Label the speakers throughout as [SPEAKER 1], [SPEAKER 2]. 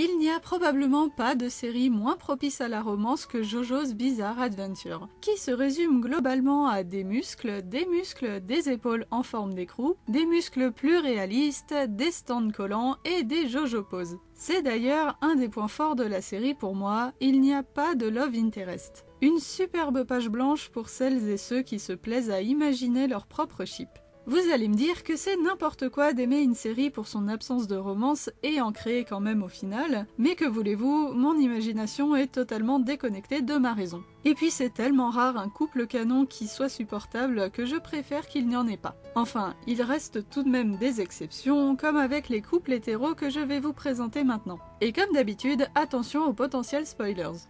[SPEAKER 1] Il n'y a probablement pas de série moins propice à la romance que JoJo's Bizarre Adventure, qui se résume globalement à des muscles, des épaules en forme d'écrou, des muscles plus réalistes, des stands collants et des JoJo poses. C'est d'ailleurs un des points forts de la série pour moi, il n'y a pas de love interest. Une superbe page blanche pour celles et ceux qui se plaisent à imaginer leur propre ship. Vous allez me dire que c'est n'importe quoi d'aimer une série pour son absence de romance et en créer quand même au final, mais que voulez-vous, mon imagination est totalement déconnectée de ma raison. Et puis c'est tellement rare un couple canon qui soit supportable que je préfère qu'il n'y en ait pas. Enfin, il reste tout de même des exceptions, comme avec les couples hétéros que je vais vous présenter maintenant. Et comme d'habitude, attention aux potentiels spoilers.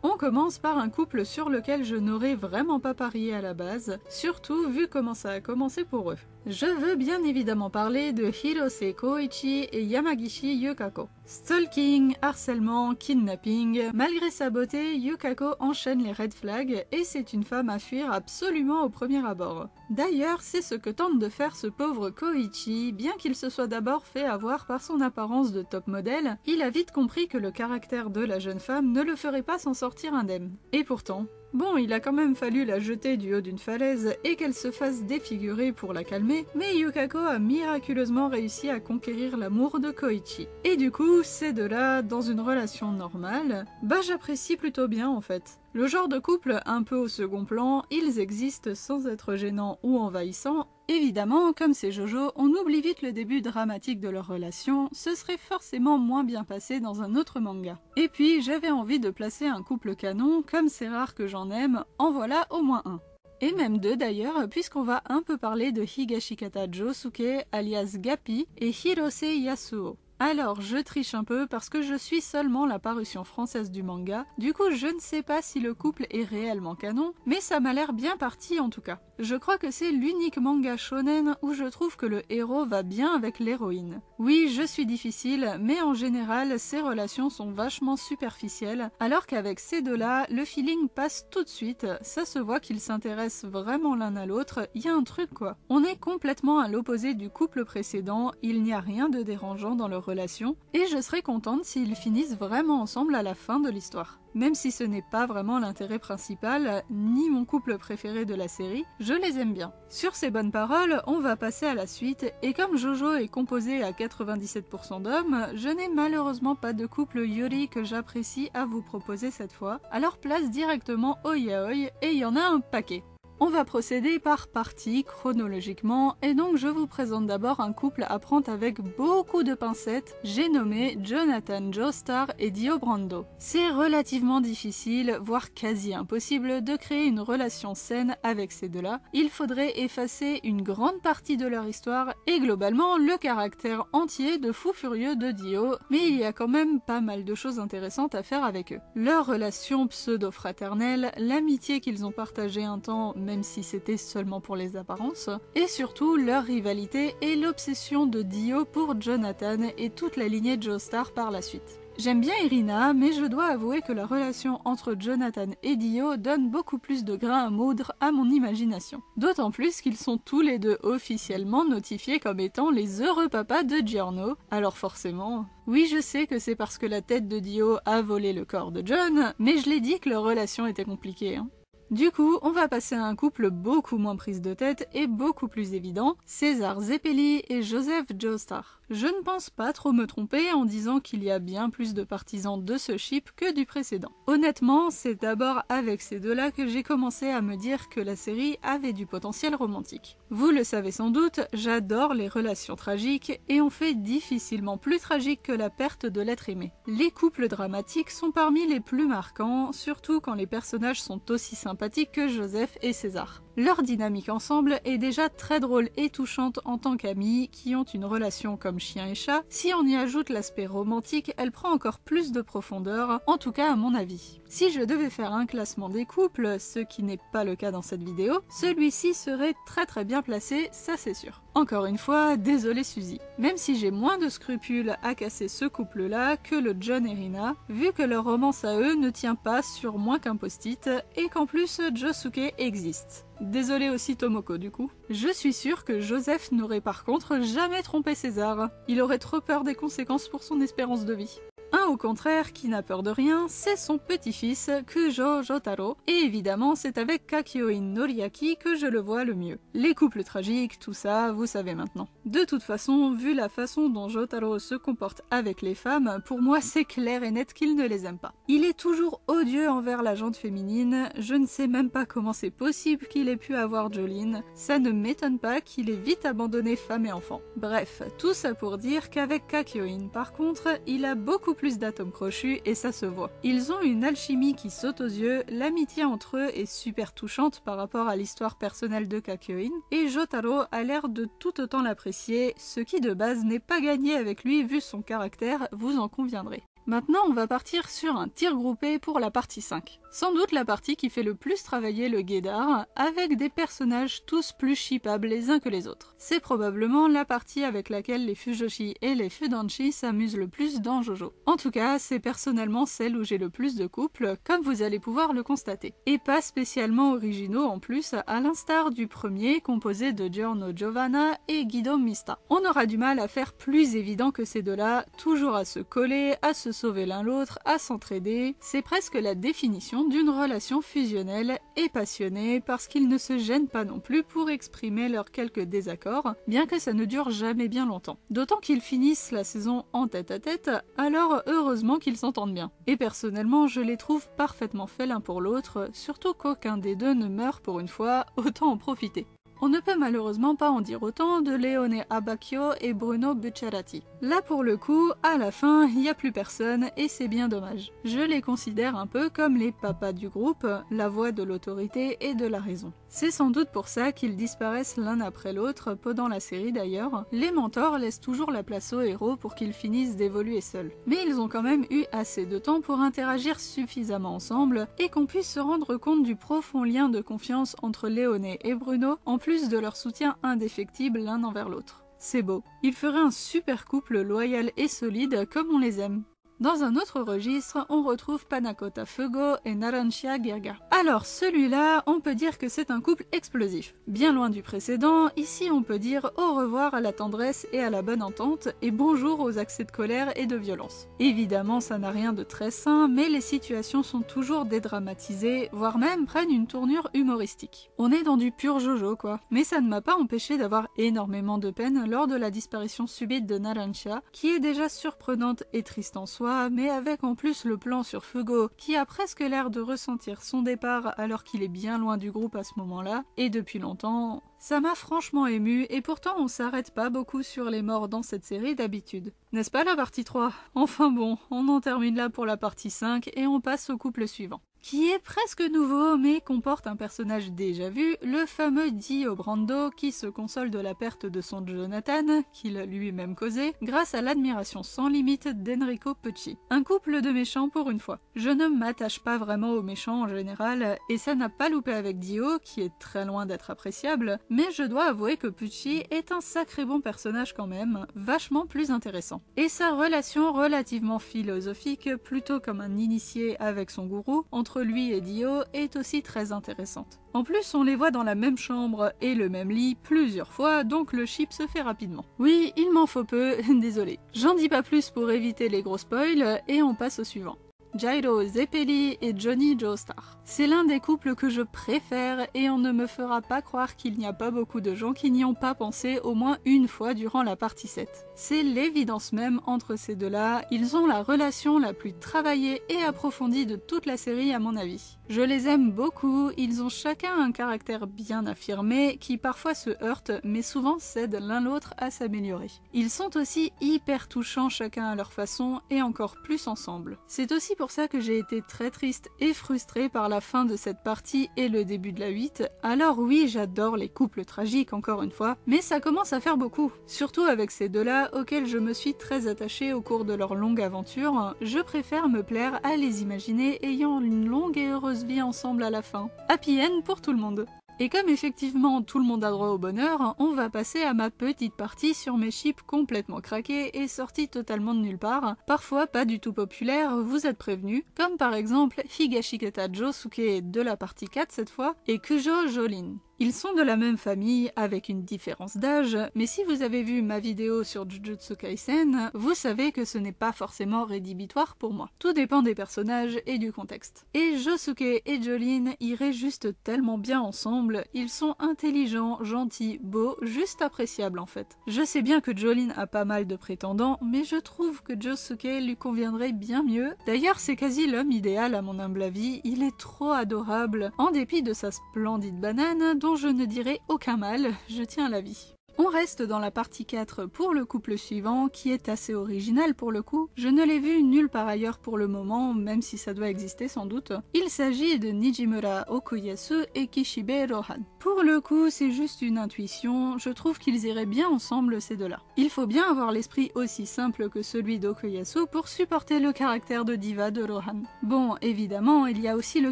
[SPEAKER 1] On commence par un couple sur lequel je n'aurais vraiment pas parié à la base, surtout vu comment ça a commencé pour eux. Je veux bien évidemment parler de Hirose Koichi et Yamagishi Yukako. Stalking, harcèlement, kidnapping, malgré sa beauté, Yukako enchaîne les red flags et c'est une femme à fuir absolument au premier abord. D'ailleurs, c'est ce que tente de faire ce pauvre Koichi, bien qu'il se soit d'abord fait avoir par son apparence de top modèle, il a vite compris que le caractère de la jeune femme ne le ferait pas s'en sortir indemne. Et pourtant... Bon, il a quand même fallu la jeter du haut d'une falaise et qu'elle se fasse défigurer pour la calmer, mais Yukako a miraculeusement réussi à conquérir l'amour de Koichi. Et du coup, ces deux-là, dans une relation normale, j'apprécie plutôt bien en fait. Le genre de couple un peu au second plan, ils existent sans être gênants ou envahissants. Évidemment, comme c'est JoJo, on oublie vite le début dramatique de leur relation, ce serait forcément moins bien passé dans un autre manga. Et puis, j'avais envie de placer un couple canon, comme c'est rare que j'en aime, en voilà au moins un. Et même deux d'ailleurs, puisqu'on va un peu parler de Higashikata Josuke, alias Gappy, et Hirose Yasuo. Alors, je triche un peu parce que je suis seulement la parution française du manga, du coup je ne sais pas si le couple est réellement canon, mais ça m'a l'air bien parti en tout cas. Je crois que c'est l'unique manga shonen où je trouve que le héros va bien avec l'héroïne. Oui, je suis difficile, mais en général, ces relations sont vachement superficielles, alors qu'avec ces deux-là, le feeling passe tout de suite, ça se voit qu'ils s'intéressent vraiment l'un à l'autre, il y a un truc quoi. On est complètement à l'opposé du couple précédent, il n'y a rien de dérangeant dans leur relation, et je serais contente s'ils finissent vraiment ensemble à la fin de l'histoire. Même si ce n'est pas vraiment l'intérêt principal, ni mon couple préféré de la série, je les aime bien. Sur ces bonnes paroles, on va passer à la suite, et comme JoJo est composé à 97% d'hommes, je n'ai malheureusement pas de couple yuri que j'apprécie à vous proposer cette fois, alors place directement au yaoi, et il y en a un paquet. On va procéder par partie, chronologiquement, et donc je vous présente d'abord un couple à prendre avec beaucoup de pincettes, j'ai nommé Jonathan Joestar et Dio Brando. C'est relativement difficile, voire quasi impossible, de créer une relation saine avec ces deux-là. Il faudrait effacer une grande partie de leur histoire, et globalement le caractère entier de fou furieux de Dio, mais il y a quand même pas mal de choses intéressantes à faire avec eux. Leur relation pseudo-fraternelle, l'amitié qu'ils ont partagée un temps, même si c'était seulement pour les apparences, et surtout leur rivalité et l'obsession de Dio pour Jonathan et toute la lignée Joestar par la suite. J'aime bien Irina, mais je dois avouer que la relation entre Jonathan et Dio donne beaucoup plus de grain à moudre à mon imagination. D'autant plus qu'ils sont tous les deux officiellement notifiés comme étant les heureux papas de Giorno, alors forcément... Oui, je sais que c'est parce que la tête de Dio a volé le corps de John, mais je l'ai dit que leur relation était compliquée, hein. Du coup, on va passer à un couple beaucoup moins prise de tête et beaucoup plus évident, César Zeppeli et Joseph Joestar. Je ne pense pas trop me tromper en disant qu'il y a bien plus de partisans de ce ship que du précédent. Honnêtement, c'est d'abord avec ces deux-là que j'ai commencé à me dire que la série avait du potentiel romantique. Vous le savez sans doute, j'adore les relations tragiques et on fait difficilement plus tragique que la perte de l'être aimé. Les couples dramatiques sont parmi les plus marquants, surtout quand les personnages sont aussi sympathiques que Joseph et César. Leur dynamique ensemble est déjà très drôle et touchante en tant qu'amis qui ont une relation comme chien et chat. Si on y ajoute l'aspect romantique, elle prend encore plus de profondeur, en tout cas à mon avis. Si je devais faire un classement des couples, ce qui n'est pas le cas dans cette vidéo, celui-ci serait très bien placé, ça c'est sûr. Encore une fois, désolé Suzy. Même si j'ai moins de scrupules à casser ce couple-là que le John et Rina, vu que leur romance à eux ne tient pas sur moins qu'un post-it, et qu'en plus Josuke existe. Désolé aussi Tomoko du coup. Je suis sûre que Joseph n'aurait par contre jamais trompé César. Il aurait trop peur des conséquences pour son espérance de vie. Un au contraire qui n'a peur de rien, c'est son petit-fils Kujo Jotaro, et évidemment c'est avec Kakyoin Noriaki que je le vois le mieux. Les couples tragiques, tout ça, vous savez maintenant. De toute façon, vu la façon dont Jotaro se comporte avec les femmes, pour moi c'est clair et net qu'il ne les aime pas. Il est toujours odieux envers la gente féminine, je ne sais même pas comment c'est possible qu'il ait pu avoir Jolene, ça ne m'étonne pas qu'il ait vite abandonné femme et enfant. Bref, tout ça pour dire qu'avec Kakyoin par contre, il a beaucoup plus d'atomes crochus et ça se voit. Ils ont une alchimie qui saute aux yeux, l'amitié entre eux est super touchante par rapport à l'histoire personnelle de Kakyoin, et Jotaro a l'air de tout autant l'apprécier, ce qui de base n'est pas gagné avec lui vu son caractère, vous en conviendrez. Maintenant, on va partir sur un tir groupé pour la partie 5. Sans doute la partie qui fait le plus travailler le Guédar, avec des personnages tous plus shippables les uns que les autres. C'est probablement la partie avec laquelle les Fujoshi et les Fudanshi s'amusent le plus dans Jojo. En tout cas, c'est personnellement celle où j'ai le plus de couples, comme vous allez pouvoir le constater. Et pas spécialement originaux en plus, à l'instar du premier, composé de Giorno Giovanna et Guido Mista. On aura du mal à faire plus évident que ces deux-là, toujours à se coller, à se sauver l'un l'autre, à s'entraider. C'est presque la définition d'une relation fusionnelle et passionnée parce qu'ils ne se gênent pas non plus pour exprimer leurs quelques désaccords, bien que ça ne dure jamais bien longtemps. D'autant qu'ils finissent la saison en tête-à-tête, alors heureusement qu'ils s'entendent bien. Et personnellement, je les trouve parfaitement faits l'un pour l'autre, surtout qu'aucun des deux ne meurt pour une fois, autant en profiter. On ne peut malheureusement pas en dire autant de Leone Abbacchio et Bruno Bucciarati. Là pour le coup, à la fin, il n'y a plus personne et c'est bien dommage. Je les considère un peu comme les papas du groupe, la voix de l'autorité et de la raison. C'est sans doute pour ça qu'ils disparaissent l'un après l'autre, pendant la série d'ailleurs. Les mentors laissent toujours la place aux héros pour qu'ils finissent d'évoluer seuls. Mais ils ont quand même eu assez de temps pour interagir suffisamment ensemble et qu'on puisse se rendre compte du profond lien de confiance entre Leone et Bruno, en plus de leur soutien indéfectible l'un envers l'autre. C'est beau. Ils feraient un super couple loyal et solide comme on les aime. Dans un autre registre, on retrouve Panakota Fugo et Narancia Girga. Alors celui-là, on peut dire que c'est un couple explosif. Bien loin du précédent, ici on peut dire au revoir à la tendresse et à la bonne entente, et bonjour aux accès de colère et de violence. Évidemment, ça n'a rien de très sain, mais les situations sont toujours dédramatisées, voire même prennent une tournure humoristique. On est dans du pur Jojo quoi. Mais ça ne m'a pas empêché d'avoir énormément de peine lors de la disparition subite de Narancia, qui est déjà surprenante et triste en soi, mais avec en plus le plan sur Fugo, qui a presque l'air de ressentir son départ alors qu'il est bien loin du groupe à ce moment-là, et depuis longtemps. Ça m'a franchement ému, et pourtant on s'arrête pas beaucoup sur les morts dans cette série d'habitude. N'est-ce pas la partie 3? Enfin bon, on en termine là pour la partie 5 et on passe au couple suivant. Qui est presque nouveau mais comporte un personnage déjà vu, le fameux Dio Brando qui se console de la perte de son Jonathan, qu'il a lui-même causé, grâce à l'admiration sans limite d'Enrico Pucci. Un couple de méchants pour une fois. Je ne m'attache pas vraiment aux méchants en général, et ça n'a pas loupé avec Dio, qui est très loin d'être appréciable, mais je dois avouer que Pucci est un sacré bon personnage quand même, vachement plus intéressant. Et sa relation relativement philosophique, plutôt comme un initié avec son gourou, entre lui et Dio est aussi très intéressante. En plus, on les voit dans la même chambre et le même lit plusieurs fois, donc le ship se fait rapidement. Oui, il m'en faut peu, désolé. J'en dis pas plus pour éviter les gros spoils, et on passe au suivant. Jairo Zeppeli et Johnny Joestar. C'est l'un des couples que je préfère et on ne me fera pas croire qu'il n'y a pas beaucoup de gens qui n'y ont pas pensé au moins une fois durant la partie 7. C'est l'évidence même entre ces deux-là, ils ont la relation la plus travaillée et approfondie de toute la série à mon avis. Je les aime beaucoup, ils ont chacun un caractère bien affirmé qui parfois se heurte mais souvent s'aident l'un l'autre à s'améliorer. Ils sont aussi hyper touchants chacun à leur façon et encore plus ensemble. C'est aussi pour ça que j'ai été très triste et frustrée par la fin de cette partie et le début de la 8. Alors oui, j'adore les couples tragiques encore une fois, mais ça commence à faire beaucoup. Surtout avec ces deux-là auxquels je me suis très attachée au cours de leur longue aventure, je préfère me plaire à les imaginer ayant une longue et heureuse vie ensemble à la fin. Happy end pour tout le monde. Et comme effectivement tout le monde a droit au bonheur, on va passer à ma petite partie sur mes ships complètement craqués et sortis totalement de nulle part, parfois pas du tout populaires, vous êtes prévenus, comme par exemple Higashikata Josuke de la partie 4 cette fois, et Kujo Jolin. Ils sont de la même famille, avec une différence d'âge, mais si vous avez vu ma vidéo sur Jujutsu Kaisen, vous savez que ce n'est pas forcément rédhibitoire pour moi. Tout dépend des personnages et du contexte. Et Josuke et Jolin iraient juste tellement bien ensemble, ils sont intelligents, gentils, beaux, juste appréciables en fait. Je sais bien que Jolin a pas mal de prétendants, mais je trouve que Josuke lui conviendrait bien mieux. D'ailleurs, c'est quasi l'homme idéal à mon humble avis, il est trop adorable, en dépit de sa splendide banane, dont je ne dirai aucun mal, je tiens à la vie. On reste dans la partie 4 pour le couple suivant, qui est assez original pour le coup. Je ne l'ai vu nulle part ailleurs pour le moment, même si ça doit exister sans doute. Il s'agit de Nijimura Okuyasu et Kishibe Rohan. Pour le coup, c'est juste une intuition, je trouve qu'ils iraient bien ensemble ces deux-là. Il faut bien avoir l'esprit aussi simple que celui d'Okuyasu pour supporter le caractère de diva de Rohan. Bon, évidemment, il y a aussi le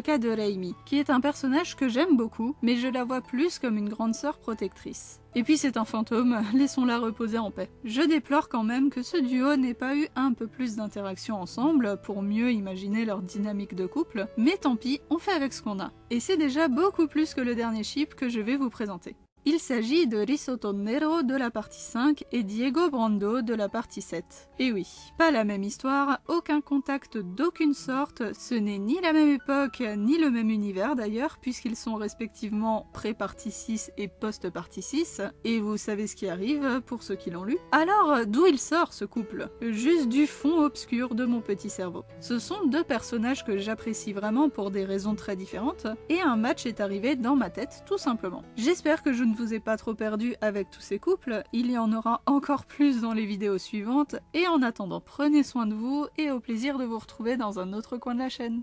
[SPEAKER 1] cas de Reimi, qui est un personnage que j'aime beaucoup, mais je la vois plus comme une grande sœur protectrice. Et puis c'est un fantôme, laissons-la reposer en paix. Je déplore quand même que ce duo n'ait pas eu un peu plus d'interaction ensemble pour mieux imaginer leur dynamique de couple, mais tant pis, on fait avec ce qu'on a. Et c'est déjà beaucoup plus que le dernier ship que je vais vous présenter. Il s'agit de Risotto Nero de la partie 5 et Diego Brando de la partie 7. Et oui, pas la même histoire, aucun contact d'aucune sorte, ce n'est ni la même époque, ni le même univers d'ailleurs, puisqu'ils sont respectivement pré-partie 6 et post-partie 6, et vous savez ce qui arrive pour ceux qui l'ont lu. Alors, d'où il sort ce couple? Juste du fond obscur de mon petit cerveau. Ce sont deux personnages que j'apprécie vraiment pour des raisons très différentes, et un match est arrivé dans ma tête tout simplement. J'espère que je ne vous ai pas trop perdu avec tous ces couples, il y en aura encore plus dans les vidéos suivantes, et en attendant prenez soin de vous et au plaisir de vous retrouver dans un autre coin de la chaîne.